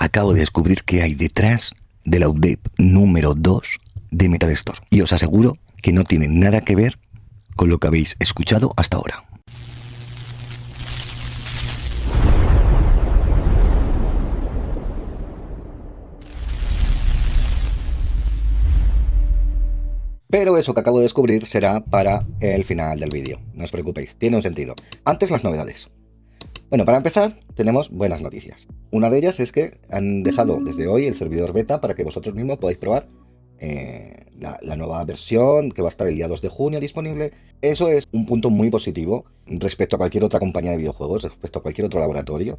acabo de descubrir qué hay detrás del update número 2 de Metal Store. Y os aseguro que no tiene nada que ver con lo que habéis escuchado hasta ahora. Pero eso que acabo de descubrir será para el final del vídeo. No os preocupéis, tiene un sentido. Antes las novedades. Bueno, para empezar, tenemos buenas noticias. Una de ellas es que han dejado desde hoy el servidor beta para que vosotros mismos podáis probar la nueva versión que va a estar el día 2 de junio disponible. Eso es un punto muy positivo respecto a cualquier otra compañía de videojuegos, respecto a cualquier otro laboratorio.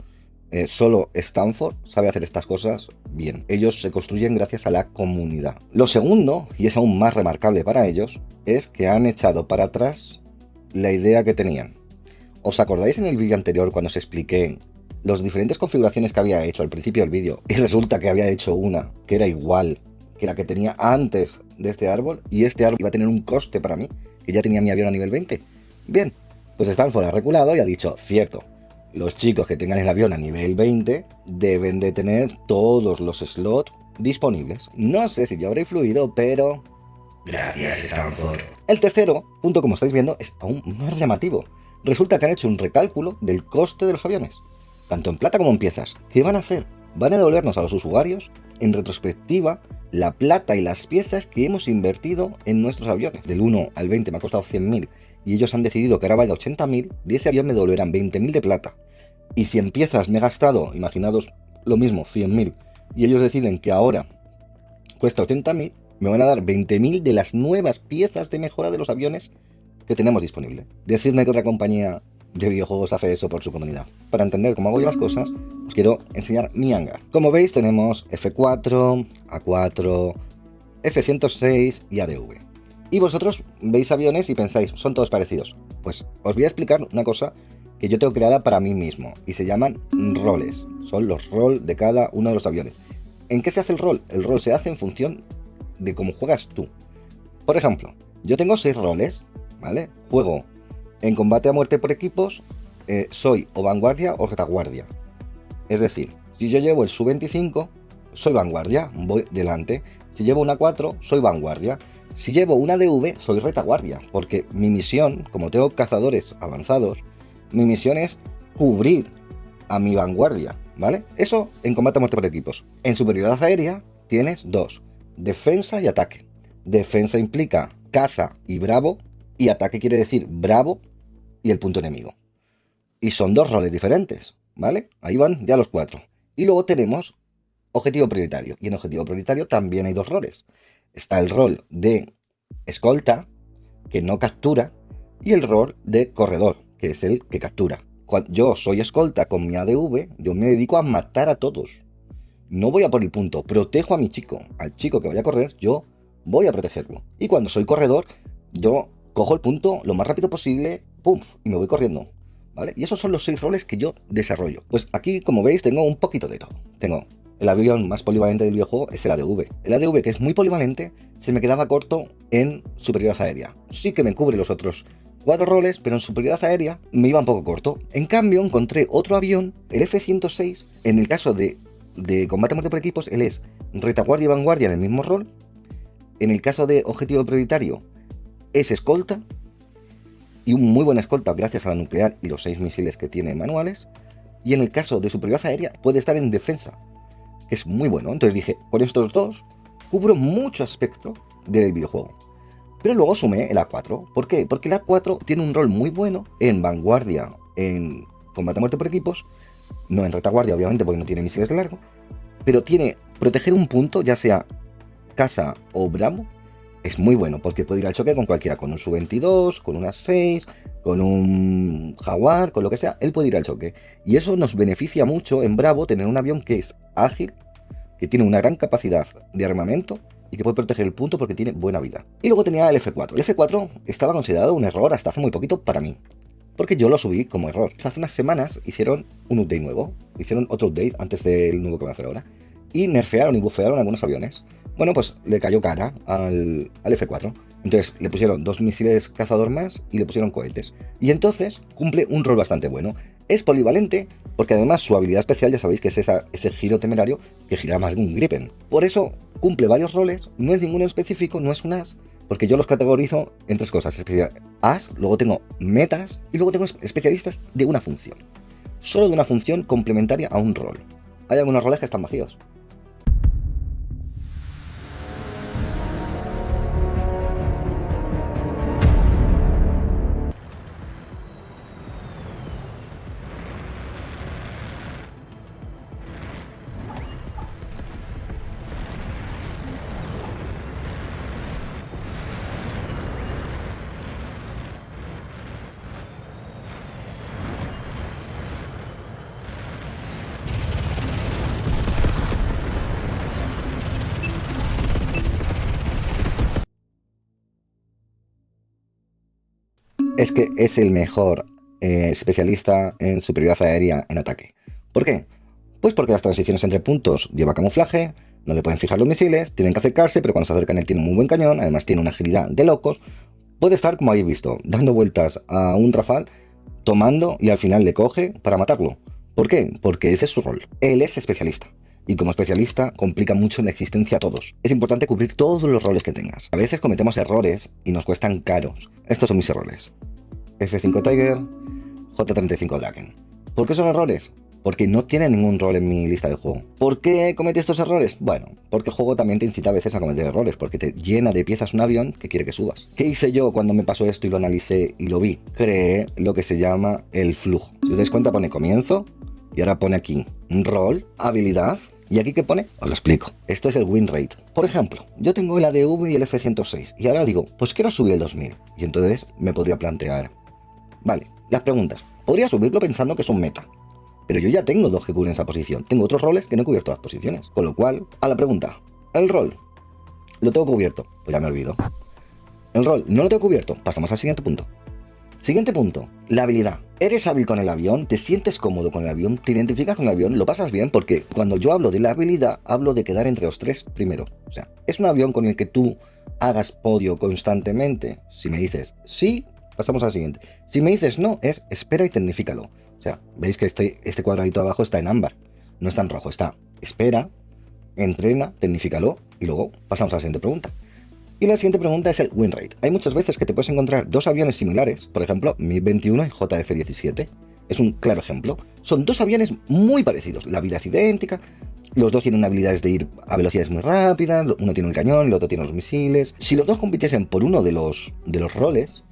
Solo Stanford sabe hacer estas cosas bien. Ellos se construyen gracias a la comunidad. Lo segundo, y es aún más remarcable para ellos, es que han echado para atrás la idea que tenían. ¿Os acordáis en el vídeo anterior cuando os expliqué las diferentes configuraciones que había hecho al principio del vídeo? Y resulta que había hecho una que era igual que la que tenía antes de este árbol, y este árbol iba a tener un coste para mí, que ya tenía mi avión a nivel 20. Bien, pues Stanford ha reculado y ha dicho, cierto, los chicos que tengan el avión a nivel 20 deben de tener todos los slots disponibles. No sé si ya habrá influido, pero... gracias, Stanford. El tercero punto, como estáis viendo, es aún más llamativo. Resulta que han hecho un recálculo del coste de los aviones, tanto en plata como en piezas. ¿Qué van a hacer? Van a devolvernos a los usuarios, en retrospectiva, la plata y las piezas que hemos invertido en nuestros aviones. Del 1 al 20 me ha costado 100.000 y ellos han decidido que ahora vaya 80.000, de ese avión me devolverán 20.000 de plata. Y si en piezas me he gastado, imaginaos lo mismo, 100.000, y ellos deciden que ahora cuesta 80.000, me van a dar 20.000 de las nuevas piezas de mejora de los aviones que tenemos disponible. Decidme que otra compañía de videojuegos hace eso por su comunidad. Para entender cómo hago yo las cosas, os quiero enseñar mi hangar. Como veis, tenemos F4, A4, F106 y ADV. Y vosotros veis aviones y pensáis, son todos parecidos. Pues os voy a explicar una cosa que yo tengo creada para mí mismo, y se llaman roles. Son los roles de cada uno de los aviones. ¿En qué se hace el rol? El rol se hace en función de cómo juegas tú. Por ejemplo, yo tengo 6 roles, ¿vale? Juego en combate a muerte por equipos, soy o vanguardia o retaguardia. Es decir, si yo llevo el Su-25, soy vanguardia, voy delante. Si llevo una 4, soy vanguardia. Si llevo una DV, soy retaguardia, porque mi misión, como tengo cazadores avanzados, mi misión es cubrir a mi vanguardia, ¿vale? Eso en combate a muerte por equipos. En superioridad aérea tienes 2, defensa y ataque. Defensa implica casa y bravo, y ataque quiere decir bravo y el punto enemigo. Y son 2 roles diferentes, ¿vale? Ahí van ya los 4. Y luego tenemos objetivo prioritario. Y en objetivo prioritario también hay 2 roles. Está el rol de escolta, que no captura, y el rol de corredor, que es el que captura. Cuando yo soy escolta con mi ADV, yo me dedico a matar a todos. No voy a por el punto, protejo a mi chico. Al chico que vaya a correr, yo voy a protegerlo. Y cuando soy corredor, yo cojo el punto lo más rápido posible, ¡pum! Y me voy corriendo, ¿vale? Y esos son los 6 roles que yo desarrollo. Pues aquí, como veis, tengo un poquito de todo. Tengo el avión más polivalente del videojuego, es el ADV. El ADV, que es muy polivalente, se me quedaba corto en superioridad aérea. Sí que me cubre los otros 4 roles, pero en superioridad aérea me iba un poco corto. En cambio, encontré otro avión, el F106, en el caso de combate a muerte por equipos, él es retaguardia y vanguardia en el mismo rol. En el caso de objetivo prioritario, es escolta, y un muy buen escolta gracias a la nuclear y los 6 misiles que tiene manuales. Y en el caso de superioridad aérea, puede estar en defensa, que es muy bueno. Entonces dije, con estos 2 cubro mucho aspecto del videojuego. Pero luego sumé el A4. ¿Por qué? Porque el A4 tiene un rol muy bueno en vanguardia, en combate a muerte por equipos, no en retaguardia, obviamente, porque no tiene misiles de largo, pero tiene proteger un punto, ya sea casa o bravo, es muy bueno, porque puede ir al choque con cualquiera, con un Su-22, con una 6, con un Jaguar, con lo que sea, él puede ir al choque. Y eso nos beneficia mucho en Bravo, tener un avión que es ágil, que tiene una gran capacidad de armamento y que puede proteger el punto porque tiene buena vida. Y luego tenía el F4. El F4 estaba considerado un error hasta hace muy poquito para mí, porque yo lo subí como error. Hace unas semanas hicieron un update nuevo, hicieron otro update antes del nuevo que van a hacer ahora, y nerfearon y bufearon algunos aviones. Bueno, pues le cayó cara al F4. Entonces le pusieron 2 misiles cazador más y le pusieron cohetes. Y entonces cumple un rol bastante bueno. Es polivalente porque además su habilidad especial ya sabéis que es ese giro temerario que gira más que un Gripen. Por eso cumple varios roles, no es ninguno específico, no es un as, porque yo los categorizo en 3 cosas. As, luego tengo metas y luego tengo especialistas de una función. Solo de una función complementaria a un rol. Hay algunos roles que están vacíos. Es que es el mejor especialista en superioridad aérea en ataque. ¿Por qué? Pues porque las transiciones entre puntos lleva camuflaje, no le pueden fijar los misiles, tienen que acercarse, pero cuando se acercan él tiene un muy buen cañón, además tiene una agilidad de locos. Puede estar, como habéis visto, dando vueltas a un Rafale, tomando y al final le coge para matarlo. ¿Por qué? Porque ese es su rol. Él es especialista. Y como especialista complica mucho la existencia a todos. Es importante cubrir todos los roles que tengas. A veces cometemos errores y nos cuestan caros. Estos son mis errores. F5 Tiger, J35 Draken. ¿Por qué son errores? Porque no tiene ningún rol en mi lista de juego. ¿Por qué comete estos errores? Bueno, porque el juego también te incita a veces a cometer errores, porque te llena de piezas un avión que quiere que subas. ¿Qué hice yo cuando me pasó esto y lo analicé y lo vi? Creé lo que se llama el flujo. Si os dais cuenta pone comienzo y ahora pone aquí rol, habilidad. ¿Y aquí qué pone? Os lo explico. Esto es el win rate. Por ejemplo, yo tengo el ADV y el F106 y ahora digo, pues quiero subir el 2000. Y entonces me podría plantear, vale, las preguntas. Podría subirlo pensando que es un meta. Pero yo ya tengo 2 que cubren esa posición. Tengo otros roles que no he cubierto las posiciones. Con lo cual, a la pregunta, ¿el rol lo tengo cubierto? Pues ya me olvido. ¿El rol no lo tengo cubierto? Pasamos al siguiente punto. Siguiente punto, la habilidad. ¿Eres hábil con el avión? ¿Te sientes cómodo con el avión? ¿Te identificas con el avión? ¿Lo pasas bien? Porque cuando yo hablo de la habilidad, hablo de quedar entre los 3 primeros. O sea, ¿es un avión con el que tú hagas podio constantemente? Si me dices sí, pasamos al siguiente. Si me dices no, es espera y tecnifícalo. O sea, veis que este cuadradito de abajo está en ámbar, no está en rojo, está espera, entrena, tecnifícalo y luego pasamos a la siguiente pregunta. Y la siguiente pregunta es el win rate. Hay muchas veces que te puedes encontrar 2 aviones similares, por ejemplo, MiG-21 y JF-17. Es un claro ejemplo. Son 2 aviones muy parecidos. La vida es idéntica. Los 2 tienen habilidades de ir a velocidades muy rápidas. Uno tiene el cañón, el otro tiene los misiles. Si los 2 compitiesen por uno de los roles,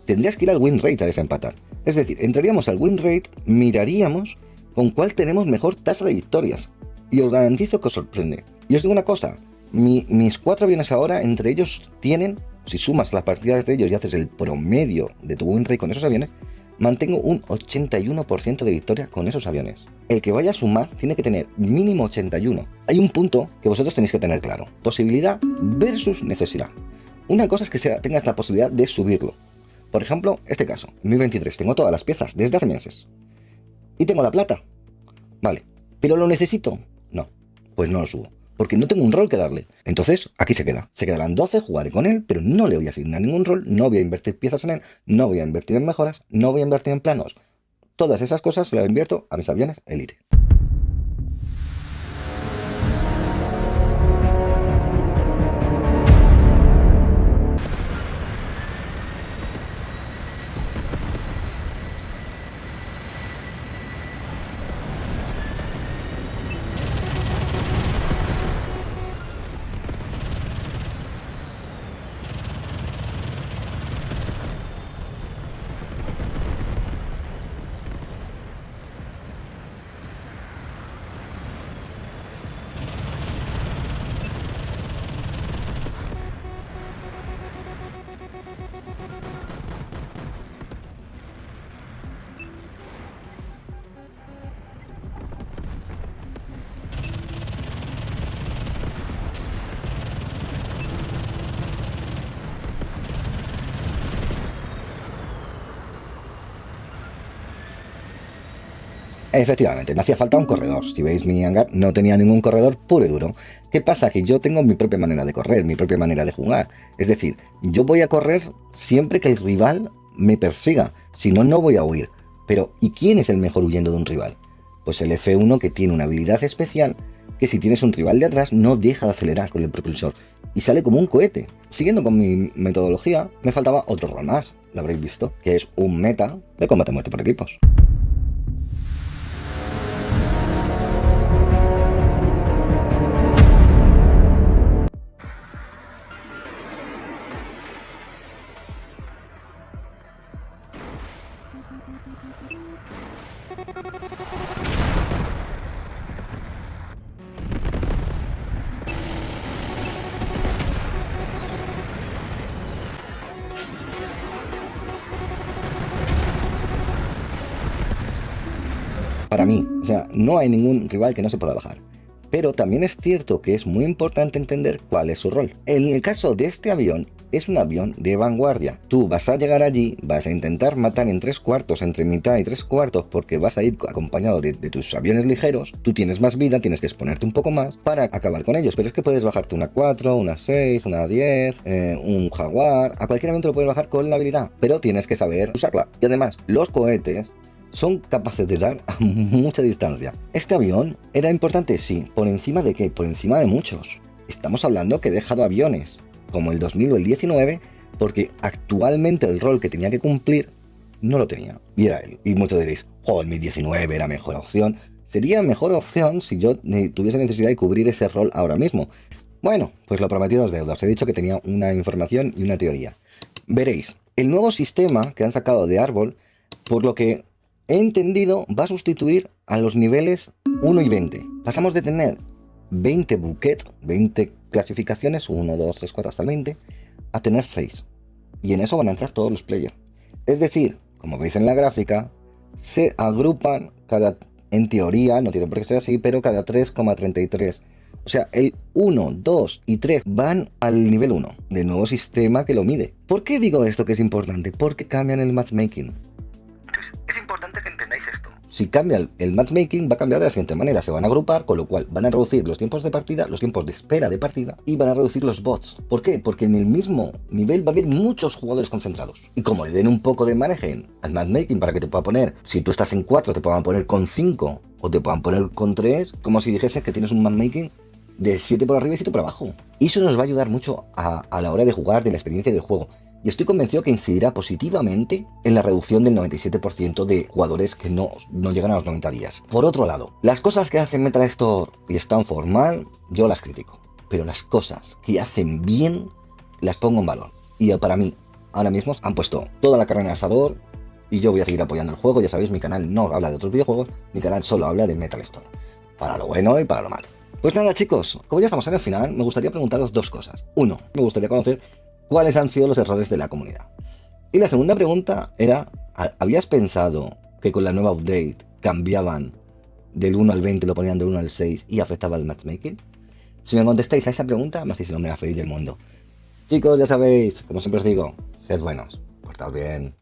tendrías que ir al win rate a desempatar. Es decir, entraríamos al win rate, miraríamos con cuál tenemos mejor tasa de victorias. Y os garantizo que os sorprende. Y os digo una cosa. Mis 4 aviones ahora, entre ellos tienen, si sumas las partidas de ellos y haces el promedio de tu win rate con esos aviones, mantengo un 81% de victoria con esos aviones. El que vaya a sumar tiene que tener mínimo 81. Hay un punto que vosotros tenéis que tener claro. Posibilidad versus necesidad. Una cosa es que tengas la posibilidad de subirlo. Por ejemplo, este caso, en 2023 tengo todas las piezas desde hace meses. Y tengo la plata. Vale, ¿pero lo necesito? No, pues no lo subo. Porque no tengo un rol que darle. Entonces, aquí se queda. Se quedarán 12, jugaré con él, pero no le voy a asignar ningún rol, no voy a invertir piezas en él, no voy a invertir en mejoras, no voy a invertir en planos. Todas esas cosas se las invierto a mis aviones Elite. Efectivamente, me hacía falta un corredor. Si veis mi hangar, no tenía ningún corredor puro y duro. ¿Qué pasa? Que yo tengo mi propia manera de correr, mi propia manera de jugar. Es decir, yo voy a correr siempre que el rival me persiga. Si no, no voy a huir. Pero, ¿y quién es el mejor huyendo de un rival? Pues el F1, que tiene una habilidad especial que si tienes un rival de atrás no deja de acelerar con el propulsor y sale como un cohete. Siguiendo con mi metodología, me faltaba otro rol más, lo habréis visto, que es un meta de combate a muerte por equipos. Para mí, o sea, no hay ningún rival que no se pueda bajar. Pero también es cierto que es muy importante entender cuál es su rol. En el caso de este avión, es un avión de vanguardia. Tú vas a llegar allí, vas a intentar matar en 3/4, entre mitad y 3/4, porque vas a ir acompañado de tus aviones ligeros. Tú tienes más vida, tienes que exponerte un poco más para acabar con ellos. Pero es que puedes bajarte una 4, una 6, una 10, un Jaguar. A cualquier avión te lo puedes bajar con la habilidad, pero tienes que saber usarla. Y además, los cohetes son capaces de dar a mucha distancia. ¿Este avión era importante? Sí. ¿Por encima de qué? Por encima de muchos. Estamos hablando que he dejado aviones como el 2000 o el 19 porque actualmente el rol que tenía que cumplir no lo tenía. Y era él. Y muchos diréis, el 1019 era mejor opción. Sería mejor opción si yo tuviese necesidad de cubrir ese rol ahora mismo. Bueno, pues lo prometido es deuda. Os he dicho que tenía una información y una teoría. Veréis, el nuevo sistema que han sacado de árbol, por lo que he entendido, va a sustituir a los niveles 1 y 20. Pasamos de tener 20 bouquet, 20 clasificaciones, 1, 2, 3, 4 hasta el 20, a tener 6. Y en eso van a entrar todos los players. Es decir, como veis en la gráfica, se agrupan en teoría, no tiene por qué ser así, pero cada 3,33. O sea, el 1, 2 y 3 van al nivel 1 del nuevo sistema que lo mide. ¿Por qué digo esto que es importante? Porque cambian el matchmaking. Es importante que entendáis esto. Si cambia el matchmaking, va a cambiar de la siguiente manera. Se van a agrupar, con lo cual van a reducir los tiempos de partida, los tiempos de espera de partida, y van a reducir los bots. ¿Por qué? Porque en el mismo nivel va a haber muchos jugadores concentrados. Y como le den un poco de margen al matchmaking para que te pueda poner, si tú estás en 4, te puedan poner con 5, o te puedan poner con 3, como si dijese que tienes un matchmaking de 7 por arriba y 7 por abajo. Y eso nos va a ayudar mucho a la hora de jugar, de la experiencia del juego. Y estoy convencido que incidirá positivamente en la reducción del 97% de jugadores que no llegan a los 90 días. Por otro lado, las cosas que hacen Metal Store y Stanford mal, yo las critico. Pero las cosas que hacen bien, las pongo en valor. Y para mí, ahora mismo han puesto toda la carne en el asador y yo voy a seguir apoyando el juego. Ya sabéis, mi canal no habla de otros videojuegos, mi canal solo habla de Metal Store. Para lo bueno y para lo malo. Pues nada, chicos, como ya estamos en el final, me gustaría preguntaros dos cosas. Uno, me gustaría conocer cuáles han sido los errores de la comunidad. Y la segunda pregunta era, ¿habías pensado que con la nueva update cambiaban del 1 al 20, lo ponían del 1 al 6 y afectaba el matchmaking? Si me contestáis a esa pregunta, me hacéis el hombre más feliz del mundo. Chicos, ya sabéis, como siempre os digo, sed buenos, portaos bien.